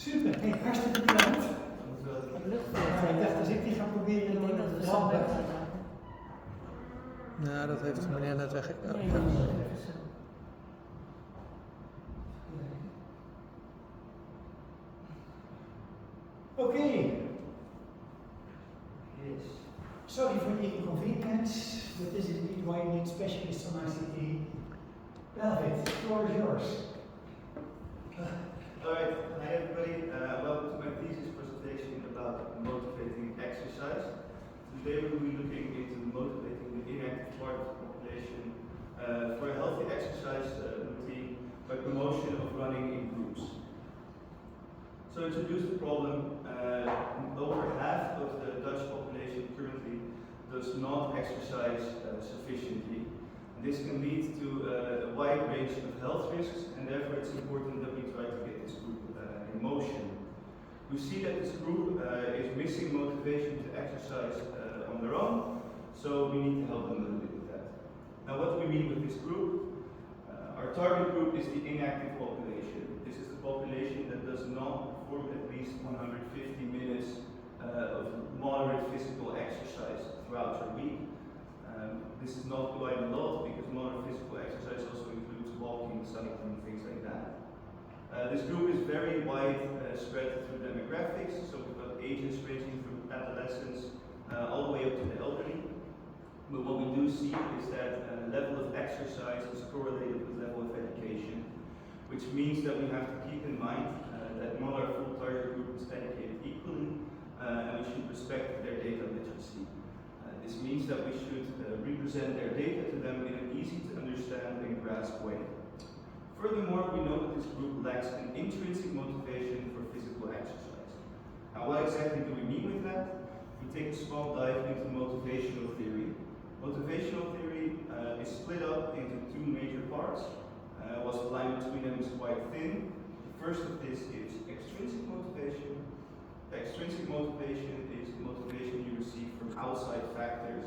Super, hey, hartstikke bedankt. Ik dacht, als ik die ga proberen, Ik dan denk dat we het zo rampen. Nou, dat heeft meneer net weg. Nee, dat is even zo. Oké. Yes. Sorry for the inconvenience, but this is indeed why you need specialists on ICT. David, the floor is yours. Alright, hi everybody. Welcome to my thesis presentation about motivating exercise. Today we'll be looking into motivating the inactive part of the population for a healthy exercise routine by promotion of running in groups. So to introduce the problem, over half of the Dutch population currently does not exercise sufficiently. This can lead to a wide range of health risks, and therefore it's important that we try to get this group in motion. We see that this group is missing motivation to exercise on their own, so we need to help them a little bit with that. Now, what do we mean with this group? Our target group is the inactive population. This is the population that does not perform at least 150 minutes of moderate physical exercise throughout your week. This is not quite a lot because moderate physical exercise also includes walking, cycling, things like that. This group is very wide spread through demographics, so we've got ages ranging from adolescents all the way up to the elderly. But what we do see is that level of exercise is correlated with level of education, which means that we have to keep in mind that not our full target group is educated equally, and we should respect their data literacy. This means that we should represent their data to them in an easy to understand and grasp way. Furthermore, we know that this group lacks an intrinsic motivation for physical exercise. Now, what exactly do we mean with that? We take a small dive into motivational theory. Motivational theory is split up into two major parts, whilst the line between them is quite thin. The first of this is extrinsic motivation. Extrinsic motivation is motivation you receive from outside factors,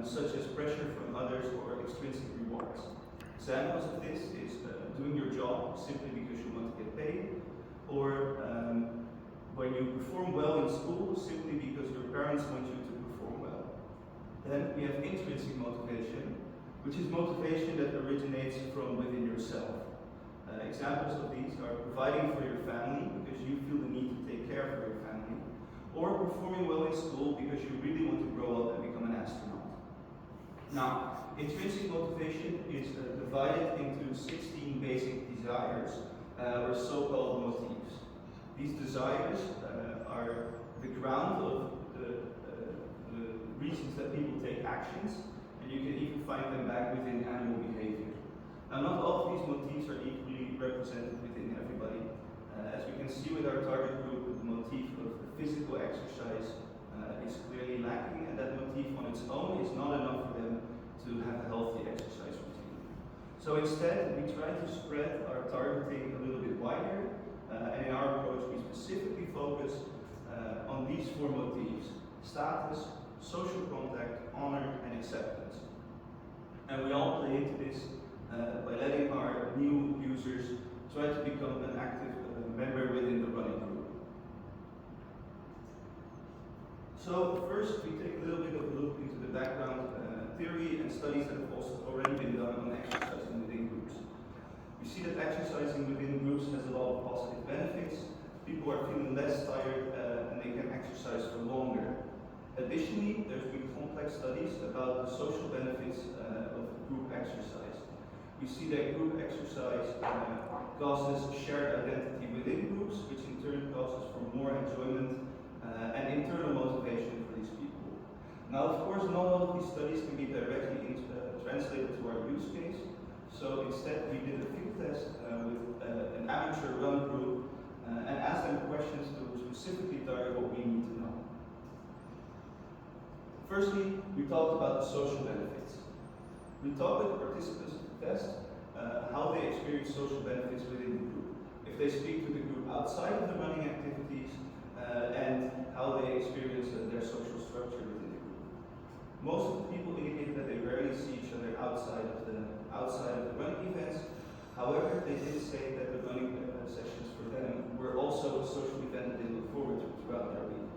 such as pressure from others or extrinsic rewards. Examples of this is doing your job simply because you want to get paid, or when you perform well in school simply because your parents want you to perform well. Then we have intrinsic motivation, which is motivation that originates from within yourself. Examples of these are providing for your family because you feel the need to take care of your family, or performing well in school because you really want to grow up and become an astronaut. Now, intrinsic motivation is divided into 16 basic desires, or so-called motifs. These desires are the ground of the reasons that people take actions, and you can even find them back within animal behavior. Now, not all of these motifs are equally represented within everybody. As we can see with our target group, the motif of physical exercise is clearly lacking, and that motif on its own is not enough for them to have a healthy exercise routine. So instead, we try to spread our targeting a little bit wider, and in our approach, we specifically focus on these four motifs: status, social contact, honor, and acceptance. And we all play into this by letting our new users try to become an active member within the running group. So first, we take a little bit of a look into the background theory and studies that have also already been done on exercising within groups. We see that exercising within groups has a lot of positive benefits. People are feeling less tired and they can exercise for longer. Additionally, there's been complex studies about the social benefits of group exercise. We see that group exercise causes shared identity within groups, which in turn causes for more enjoyment and internal motivation for these people. Now, of course, not all of these studies can be directly translated to our use case, so instead we did a field test with an amateur run group and asked them questions to specifically target what we need to know. Firstly, we talked about the social benefits. We talked with the participants of the test how they experience social benefits within the group. If they speak to the group outside of the running activities, and how they experience their social structure within the group. Most of the people indicated that they rarely see each other outside of the running events. However, they did say that the running sessions for them were a were also a social event that they look forward to throughout their week.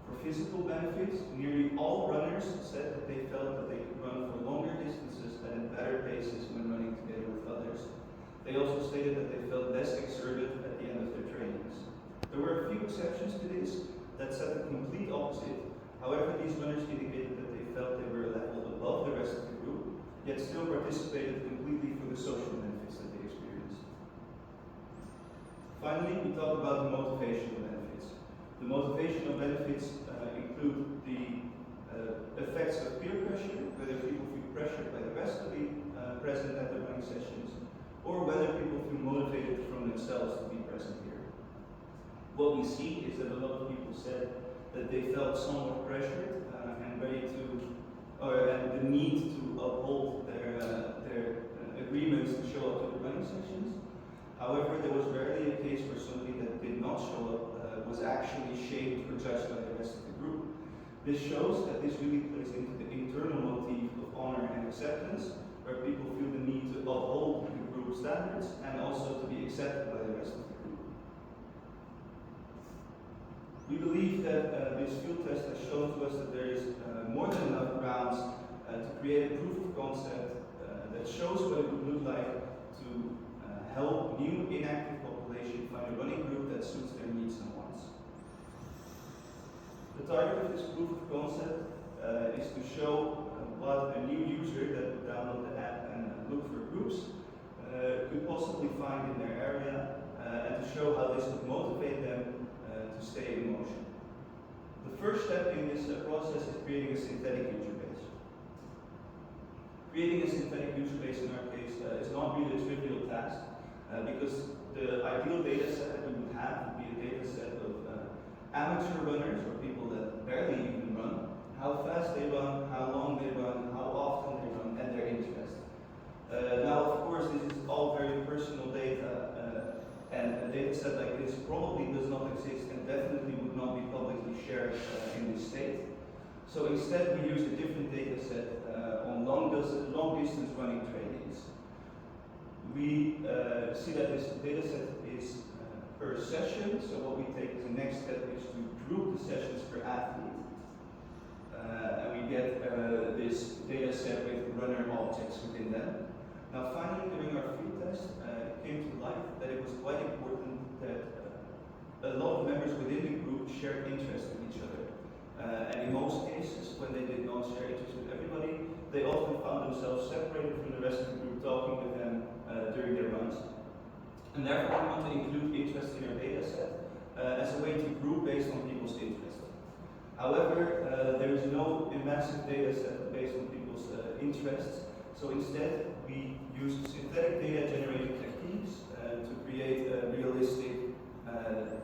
For physical benefits, nearly all runners said that they felt that they could run for longer distances and at better paces when running together with others. They also stated that they felt less exerted at the end of their trainings. There were a few exceptions to this that said the complete opposite. However, these runners indicated that they felt they were a level above the rest of the group, yet still participated completely for the social benefits that they experienced. Finally, we talk about the motivational benefits. The motivational benefits include the effects of peer pressure, whether people feel pressured by the rest to be present at the running sessions, or whether people feel motivated from themselves to be present here. What we see is that a lot of people said that they felt somewhat pressured and ready to, and the need to uphold their agreements to show up to the running sessions. However, there was rarely a case where somebody that did not show up was actually shamed or judged by the rest of the group. This shows that this really plays into the internal motif of honor and acceptance, where people feel the need to uphold the group standards and also to be accepted by the rest of the group. We believe that this field test has shown to us that there is more than enough grounds to create a proof of concept that shows what it would look like to help new inactive population find a running group that suits their needs and wants. The target of this proof of concept is to show what a new user that would download the app and look for groups could possibly find in their area, and to show how this would motivate them to stay in motion. The first step in this process is creating a synthetic user base. Creating a synthetic user base in our case is not really a trivial task, because the ideal data set that we would have would be a data set of amateur runners, or people that barely even run, how fast they run, how long they run, how often they run, and their interest. Now, of course, this is all very personal data, and a data set like this probably does not exist and definitely would not be publicly shared in this state. So instead, we use a different data set on long distance running trainings. We see that this data set is per session, so what we take as a next step is to group the sessions per athlete. And we get this data set with runner objects within them. Now finally, during our field test, it came to light that it was quite important that a lot of members within the group shared interest with each other. And in most cases, when they did not share interest with everybody, they often found themselves separated from the rest of the group, talking with them during their runs. And therefore, we want to include interest in our data set as a way to group based on people's interest. However, there is no massive data set based on people's interests, so instead we use synthetic data generating techniques to create a realistic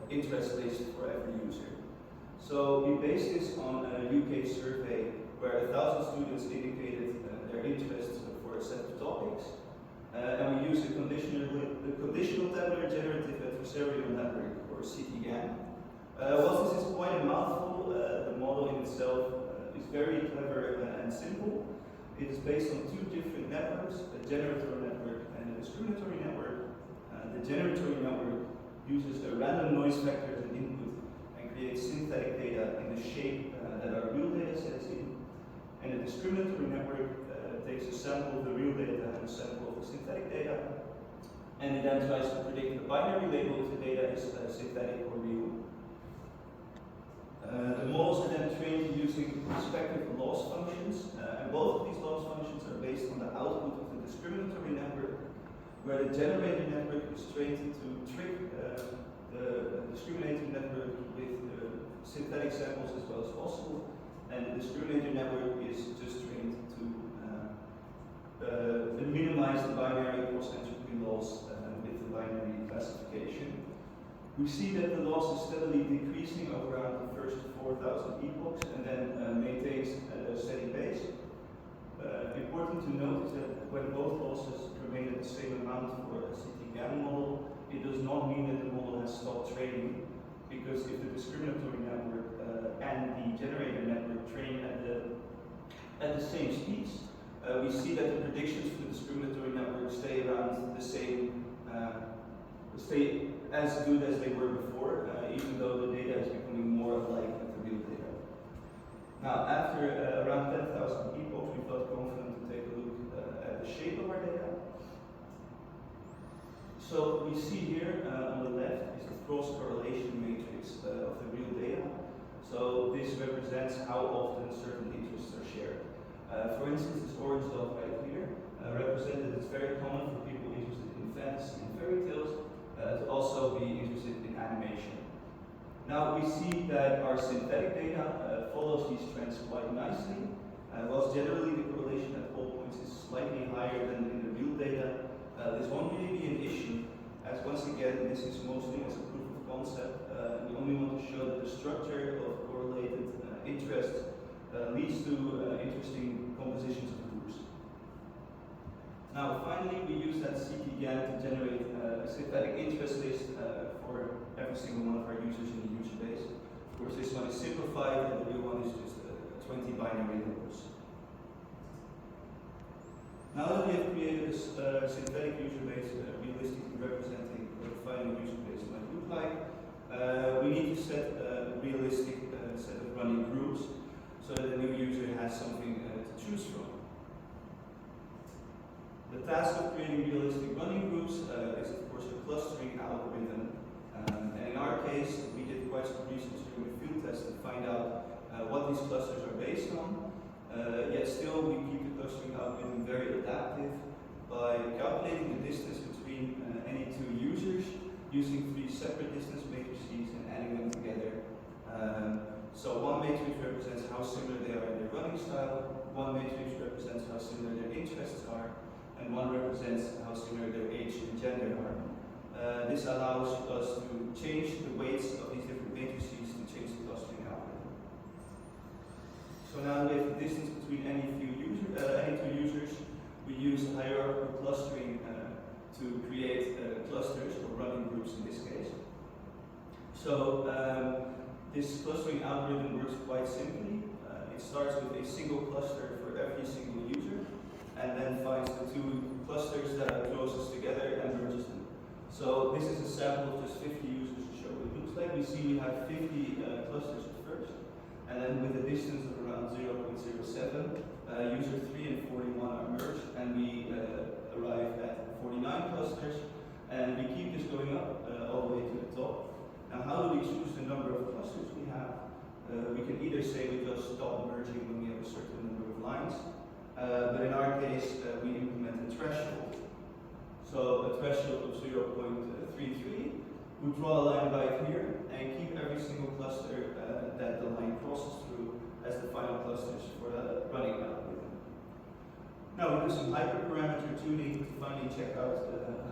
interest list for every user. So we base this on a UK survey where 1,000 students indicated their interests for a set of topics. And we use the conditional tabular generative adversarial network, or CTN. Whilst this is quite a mouthful, the model in itself is very clever and simple. It is based on two different networks, a generatory network and a discriminatory network. The generatory network uses a random noise vector as an input and creates synthetic data in the shape that our real data set is in. And the discriminatory network takes a sample of the real data and a sample of the synthetic data, and it then tries to predict the binary label if the data is synthetic or real. The models are then trained using respective loss functions, and both of these loss functions are based on the output of the discriminatory network, where the generator network is trained to trick the discriminator network with synthetic samples as well as possible, and the discriminator network is just trained to minimize the binary cross-entropy loss with the binary classification. We see that the loss is steadily decreasing over around the first 4,000 epochs and then maintains at a steady pace. Important to note is that when both losses remain at the same amount for a CT-GAN model, it does not mean that the model has stopped training, because if the discriminatory network and the generator network train at the same speeds, we see that the predictions for the discriminatory network stay around the same, stay as good as they were before, even though the data is becoming more like the real data. Now, after around 10,000 people, we felt confident to take a look at the shape of our data. So we see here on the left is the cross-correlation matrix of the real data. So this represents how often certain interests are shared. For instance, this orange dot right here represented it's very common for people interested in fantasy and fairy tales to also be interested in animation. Now we see that our synthetic data follows these trends quite nicely, whilst generally the correlation at all points is slightly higher than in the real data. This won't really be an issue, as once again this is mostly as a proof of concept. We only want to show that the structure of correlated interests leads to interesting compositions of groups. Now finally we use that CT-GAN to generate a synthetic interest list for every single one of our users in the user base. Of course this one is simplified and the real one is just 20 binary numbers. Now that we have created a synthetic user base realistically representing what the final user base might look like, we need to set a realistic set of running groups so that the new user has something to choose from. The task of creating realistic running groups is of course a clustering algorithm. And in our case, we did quite some research during the field test to find out what these clusters are based on. Yet still, we keep the clustering algorithm very adaptive by calculating the distance between any two users using 3 separate distance matrices and adding them together. So one matrix represents how similar they are in their running style, one matrix represents how similar their interests are, and one represents how similar their age and gender are. This allows us to change the weights of these different matrices to change the clustering algorithm. So now we have the distance between any two users. We use hierarchical clustering to create clusters or running groups in this case. So this clustering algorithm works quite simply. It starts with a single cluster for every single user, and then finds the 2 clusters that are closest together and merges them. So this is a sample of just 50 users to show what it looks like. We see we have 50 clusters at first, and then with a distance of around 0.07, user 3 and 41 are merged, and we arrive at 49 clusters, and we keep this going up all the way to the top. Now, how do we choose the number of clusters we have? We can either say we just stop merging when we have a certain number of lines, but in our case, we implement a threshold. So a threshold of 0.33, we draw a line right here and keep every single cluster that the line crosses through as the final clusters for the running algorithm. Now we do some hyperparameter tuning to finally check out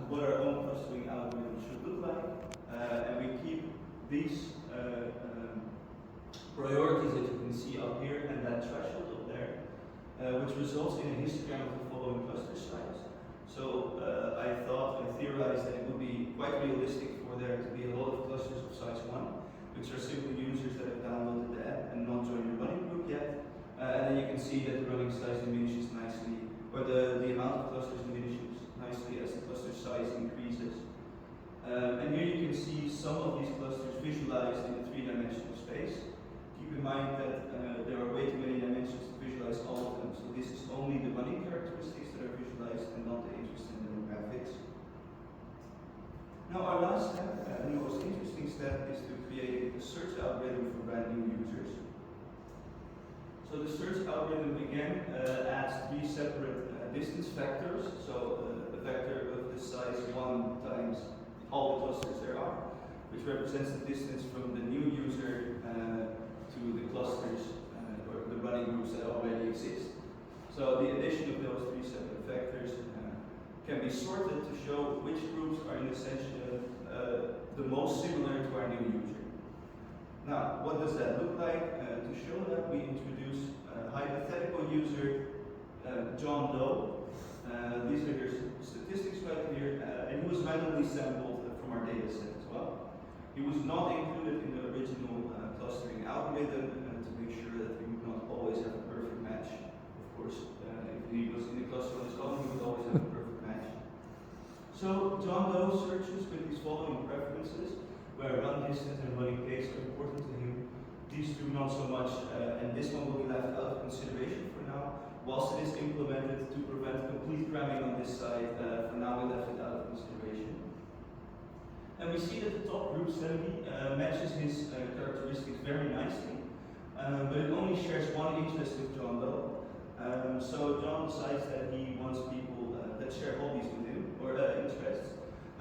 what our own clustering algorithm should look like. And we keep these priorities that you can see up here and that threshold up there, which results in a histogram of the following cluster size. So I theorized that it would be quite realistic for there to be a lot of clusters of size 1, which are simply users that have downloaded the app and not joined the running group yet. And then you can see that the running size diminishes nicely, or the amount of clusters diminishes nicely as the cluster size increases. And here you can see some of these clusters visualized in a 3-dimensional space. Keep in mind that there are way too many dimensions to visualize all of them, so this is only the running characteristics that are visualized and not the interesting demographics. Now our last step, and the most interesting step, is to create a search algorithm for brand new users. So the search algorithm again adds 3 separate distance vectors, so a vector of the size 1 times all the clusters there are, which represents the distance from the new user to the clusters or the running groups that already exist. So the addition of those 3 separate vectors can be sorted to show which groups are in essentially the most similar to our new user. Now, what does that look like? To show that, we introduce a hypothetical user, John Doe. These are your statistics right here, and he was randomly sampled from our data set as well. He was not included in the original clustering algorithm to make sure that we would not always have a perfect match. Of course, if he was in the cluster on his own, we would always have a perfect match. So John Doe searches with these following preferences, where run distance and running pace are important to him. These two not so much, and this one will be left out of consideration for now. Whilst it is implemented to prevent complete cramming on this side, for now we left it out of consideration. And we see that the top group study matches his characteristics very nicely, but it only shares one interest with John Doe. So John decides that he wants people that share hobbies with him, or interests.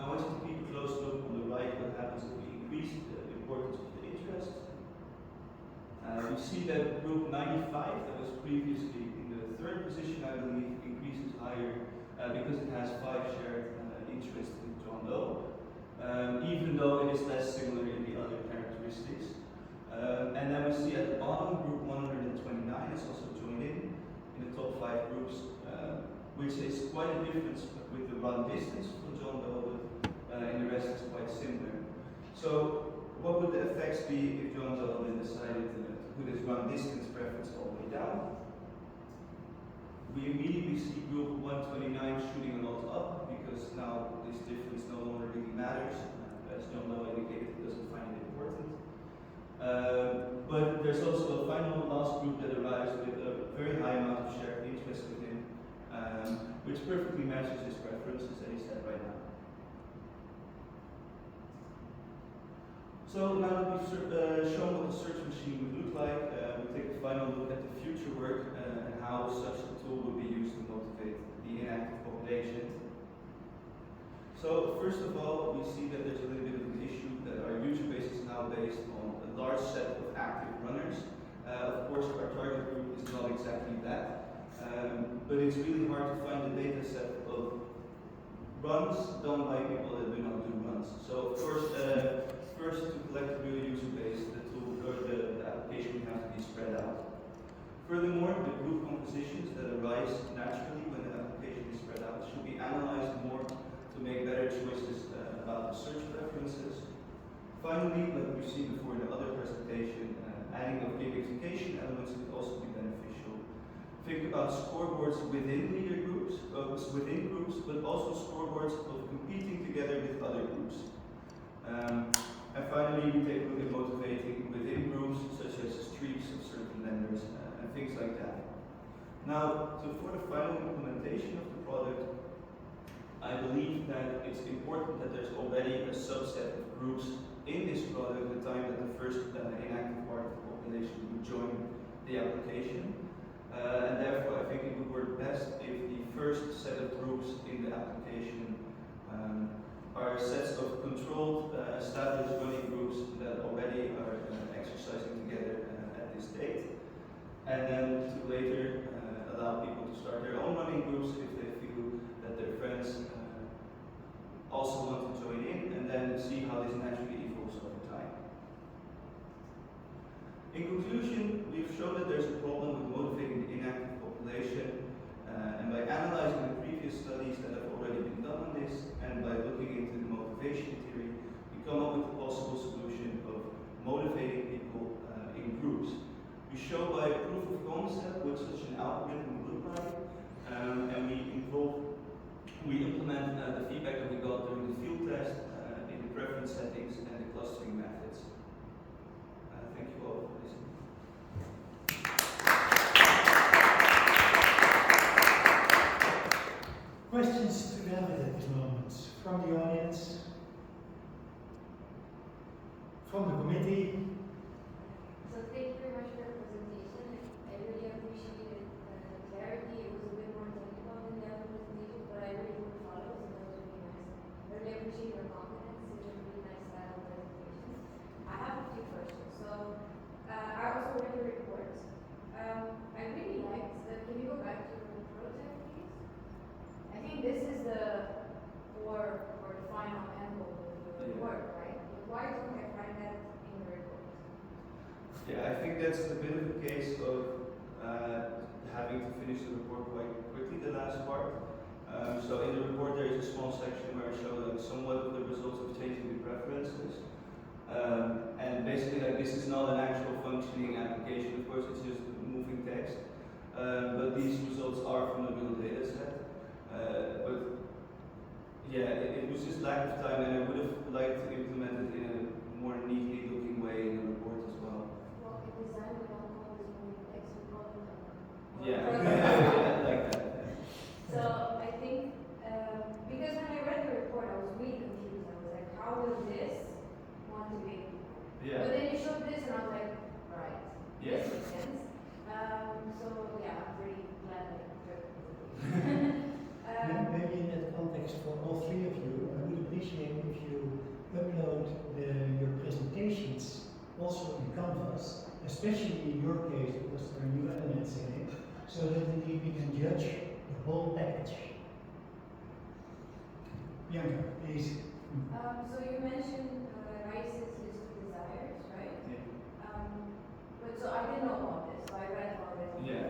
I want you to keep a close look on the right what happens if we increase the importance of the interest. We see that group 95, that was previously in the third position, I believe, increases higher because it has 5 shared interests with John Doe, even though it is less similar in the other characteristics. And then we see at the bottom, group 129 is also joined in the top 5 groups, which is quite a difference with the run distance for John Doe, but in the rest it's quite similar. So what would the effects be if John Doe then decided to put his run distance preference all the way down? We immediately see group 129 shooting a lot up, because now this difference no longer really matters. As John Doe indicated, he doesn't find it important. But there's also a final last group that arrives with a very high amount of shared interest with him, which perfectly matches his preferences that he set right now. So now that we've shown what the search machine would look like, we take a final look at the future work and how such a tool would be used to motivate the inactive population. So first of all, we see that there's a little bit of an issue that our user base is now based on a large set of active runners. Of course, our target group is not exactly that, but it's really hard to find a data set of runs done by people that do not do runs. So of course, first to collect a real user base, the tool or the application has to be spread out. Furthermore, the group compositions that arise naturally when the application is spread out should be analyzed more to make better choices about the search preferences. Finally, like we've seen before in the other presentation, adding of gamification elements could also be beneficial. Think about scoreboards within leader groups, but also scoreboards of competing together with other groups. And finally, we take a look at motivating within groups, such as streaks of certain members and things like that. Now, for the final implementation of the product, I believe that it's important that there's already a subset of groups in this product at the time that the first inactive part of the population would join the application. And therefore, I think it would work best if the first set of groups in the application are sets of controlled, established running groups that already are exercising together at this date. And then to later allow people to start their own running groups if they feel that their friends also want to join in, and then see how this naturally evolves over time. In conclusion, we've shown that there's a problem with motivating the inactive population, and by analyzing the previous studies that have already been done on this, and by looking into the motivation theory, we come up with a possible solution of motivating people in groups. We show by proof of concept what such an algorithm would look like, and we implement the feedback that we got during the field test in the preference settings and the clustering methods. Thank you all for listening. Questions to David at this moment from the audience, from the committee. So thank you very much for the presentation. I really appreciated the clarity. It was a bit more technical than the other presentation, but I really would follow, so that was really nice. I really appreciate your confidence. It's a really nice style of presentation. I have a few questions. So I also read the report. I really liked that. Can you go back to the prototype, please? I think this is the core or the final end goal of the report, right? But why don't I find that in the report? Yeah, I think that's a bit of a case of having to finish the report quite quickly, the last part. So in the report there is a small section where I show somewhat of the results of changing the preferences. And basically this is not an actual functioning application, of course it's just moving text. But these results are from the real data set. But yeah, it was just ran out of time, and I would have liked to implement it in a more neatly looking way in the report as well. Well, in design, we don't call this moving text, we call it Yeah, like that. So I think, because when I read the report, I was really confused. I was like, how will this motivate people? Yeah. But then you showed this, and I was like, right, Yeah. this makes sense. So yeah, I'm pretty glad I took it. Maybe in that context, for all three of you, I would appreciate if you upload your presentations also in Canvas, especially in your case because there are new elements in it, so that indeed we can judge the whole package. Bianca, please. So you mentioned Rice's list of desires, right? Yeah. But so I didn't know about this, so I read about it Yeah.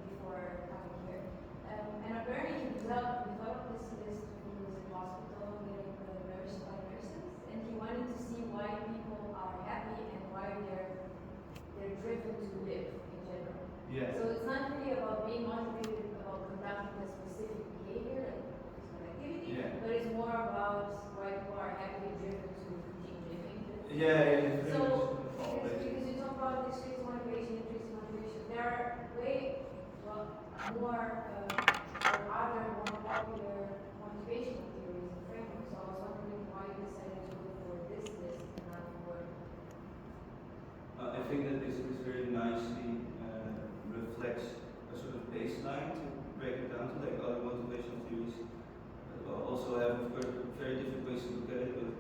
before coming here. And apparently he developed this list when he was in hospital getting nursed by nurses, and he wanted to see why people are happy and why they're driven to live in general. Yeah. So it's not really about being motivated about conducting a specific behavior, like physical activity, Yeah. but it's more about why people are happy and driven to continue living. Yeah. So, because you talk about intrinsic motivation, there are more or other more popular motivational theories and frameworks. So I was wondering why you decided to go for this list and not for. I think that this very nicely reflects a sort of baseline to break it down to like other motivational theories. Also have of course very different ways to look at it, but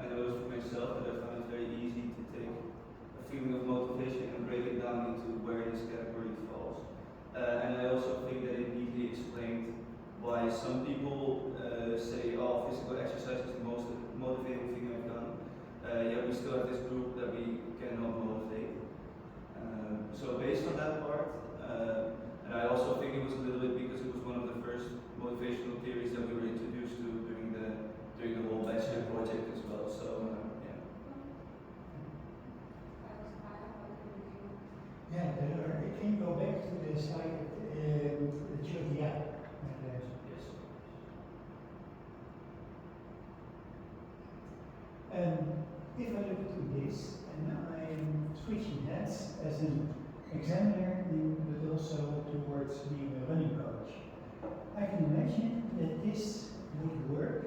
I know for myself that I found it very easy to take a feeling of motivation and break it down into where this category falls. And I also think that it neatly explained why some people say, oh, physical exercise is the most motivating thing I've done. Yet we still have this group that we cannot motivate. So based on that part, and I also think it was a little bit because it was one of the first motivational theories that we were introduced to during the whole bachelor project as well. So yeah. Yeah, can you go back to the slide that showed the app? Yes. If I look to this, and I'm switching hats as an examiner, but also towards being a running coach, I can imagine that this would work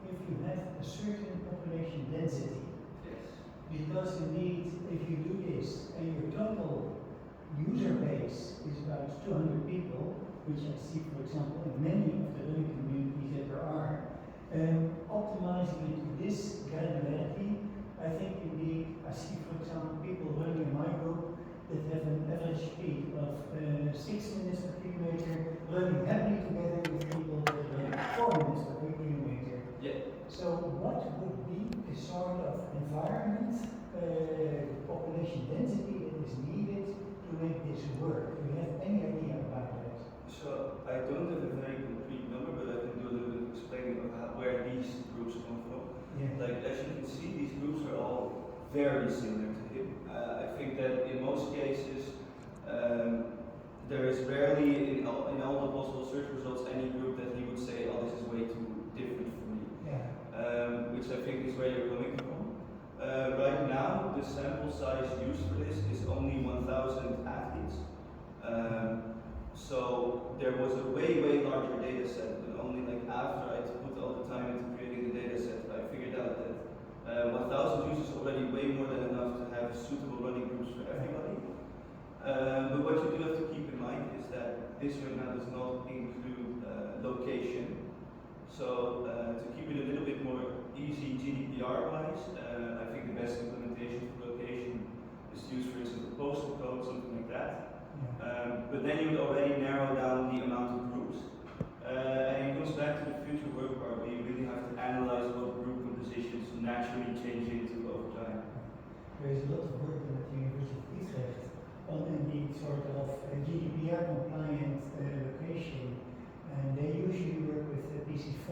if you have a certain population density. Yes. Because indeed, if you do this and your total user base is about 200 people, which I see, for example, in many of the running communities that there are, optimizing it to this granularity, I think indeed, I see, for example, people running in my group that have an average speed of 6 minutes per kilometer, running happily together with people that run 4 minutes per kilometer. Yeah. So what would be the sort of environment, population density that is needed to make this work? Do you have any idea about that? So I don't have a very concrete number, but I can do a little bit of explaining of where these groups come from. Yeah. Like as you can see, these groups are all very similar to him. I think that in most cases, there is rarely in all the possible search results any group that he would say, oh, this is way too different for me. Yeah. Which I think is where you're coming from. Right now, the sample size used for this is only 1,000 athletes. So there was a way larger data set, but only like after I put all the time into creating the data set, I figured out that 1,000 users is already way more than enough to have suitable running groups for everybody. But what you do have to keep in mind is that this right now does not include location. So to keep it a little bit more easy GDPR-wise, I think the best implementation for location is to use, for instance, a postal code, something like that. But then you would already narrow down the amount of groups. And it goes back to the future work part where you really have to analyze what group compositions naturally change into over time. There is a lot of work done at the University of Utrecht on indeed sort of GDPR compliant location, and they usually work with PC4,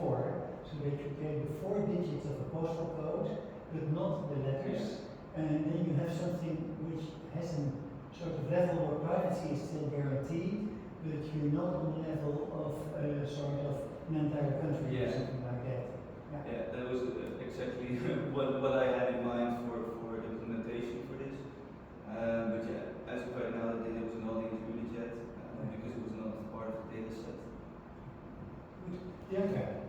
so that you take the 4 digits of a postal code, but not the letters, and then you have something which has a sort of level where privacy is still guaranteed, but you're not on the level of sort of an entire country or something like that. Yeah, that was the other guy.